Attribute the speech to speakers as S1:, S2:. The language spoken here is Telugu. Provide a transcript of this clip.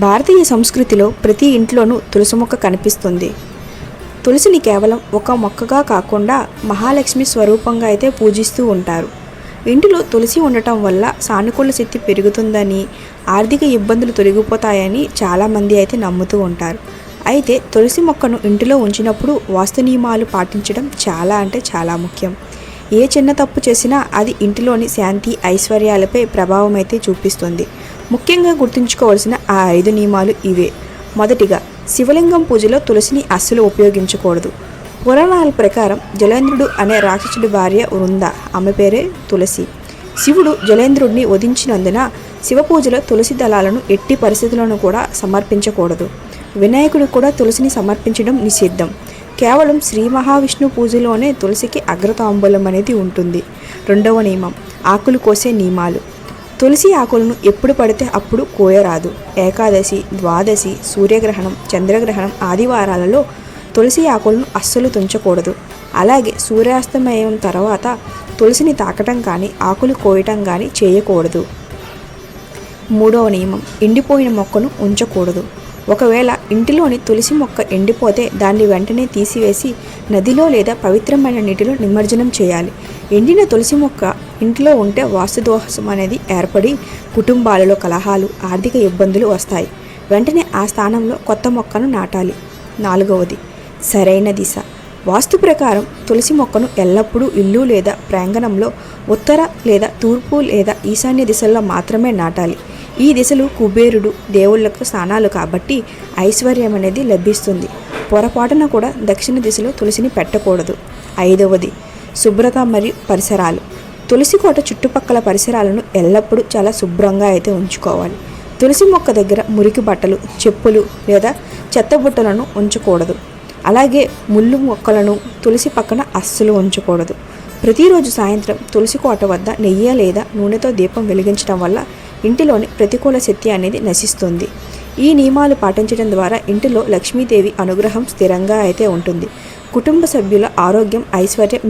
S1: భారతీయ సంస్కృతిలో ప్రతి ఇంట్లోనూ తులసి మొక్క కనిపిస్తుంది. తులసిని కేవలం ఒక మొక్కగా కాకుండా మహాలక్ష్మి స్వరూపంగా అయితే పూజిస్తూ ఉంటారు. ఇంటిలో తులసి ఉండటం వల్ల సానుకూల శక్తి పెరుగుతుందని, ఆర్థిక ఇబ్బందులు తొలగిపోతాయని చాలామంది అయితే నమ్ముతూ ఉంటారు. అయితే తులసి మొక్కను ఇంటిలో ఉంచినప్పుడు వాస్తు నియమాలు పాటించడం చాలా ముఖ్యం. ఏ చిన్న తప్పు చేసినా అది ఇంటిలోని శాంతి ఐశ్వర్యాలపై ప్రభావం అయితే చూపిస్తుంది. ముఖ్యంగా గుర్తుంచుకోవాల్సిన ఆ 5 నియమాలు ఇవే. మొదటిగా, శివలింగం పూజలో తులసిని అస్సలు ఉపయోగించకూడదు. పురాణాల ప్రకారం జలేంద్రుడు అనే రాక్షసుడి భార్య వృంద, ఆమె పేరే తులసి. శివుడు జలేంద్రుడిని వధించినందున శివ పూజలో తులసి దళాలను ఎట్టి పరిస్థితులను కూడా సమర్పించకూడదు. వినాయకుడికి కూడా తులసిని సమర్పించడం నిషిద్ధం. కేవలం శ్రీ మహావిష్ణు పూజలోనే తులసికి అగ్రతాంబూలం అనేది ఉంటుంది. రెండవ నియమం, ఆకులు కోసే నియమాలు. తులసి ఆకులను ఎప్పుడు పడితే అప్పుడు కోయరాదు. ఏకాదశి, ద్వాదశి, సూర్యగ్రహణం, చంద్రగ్రహణం, ఆదివారాలలో తులసి ఆకులను అస్సలు తుంచకూడదు. అలాగే సూర్యాస్తమయం తర్వాత తులసిని తాకటం కానీ ఆకులు కోయటం కానీ చేయకూడదు. మూడవ నియమం, ఎండిపోయిన మొక్కను ఉంచకూడదు. ఒకవేళ ఇంటిలోని తులసి మొక్క ఎండిపోతే దాన్ని వెంటనే తీసివేసి నదిలో లేదా పవిత్రమైన నీటిలో నిమజ్జనం చేయాలి. ఎండిన తులసి మొక్క ఇంట్లో ఉంటే వాస్తుదోషం అనేది ఏర్పడి కుటుంబాలలో కలహాలు, ఆర్థిక ఇబ్బందులు వస్తాయి. వెంటనే ఆ స్థానంలో కొత్త మొక్కను నాటాలి. నాలుగవది, సరైన దిశ. వాస్తు ప్రకారం తులసి మొక్కను ఎల్లప్పుడూ ఇల్లు లేదా ప్రాంగణంలో ఉత్తర లేదా తూర్పు లేదా ఈశాన్య దిశల్లో మాత్రమే నాటాలి. ఈ దిశలు కుబేరుడు, దేవుళ్లకు స్థానాలు కాబట్టి ఐశ్వర్యం అనేది లభిస్తుంది. పొరపాటున కూడా దక్షిణ దిశలో తులసిని పెట్టకూడదు. ఐదవది, శుభ్రత మరియు పరిసరాలు. తులసి కోట చుట్టుపక్కల పరిసరాలను ఎల్లప్పుడూ చాలా శుభ్రంగా అయితే ఉంచుకోవాలి. తులసి మొక్క దగ్గర మురికి బట్టలు, చెప్పులు లేదా చెత్తబుట్టలను ఉంచకూడదు. అలాగే ముళ్ళు మొక్కలను తులసి పక్కన అస్సలు ఉంచకూడదు. ప్రతిరోజు సాయంత్రం తులసి కోట వద్ద నెయ్యి లేదా నూనెతో దీపం వెలిగించడం వల్ల ఇంటిలోని ప్రతికూల శక్తి అనేది నశిస్తుంది. ఈ నియమాలు పాటించడం ద్వారా ఇంటిలో లక్ష్మీదేవి అనుగ్రహం స్థిరంగా అయితే ఉంటుంది. కుటుంబ సభ్యుల ఆరోగ్యం, ఐశ్వర్యం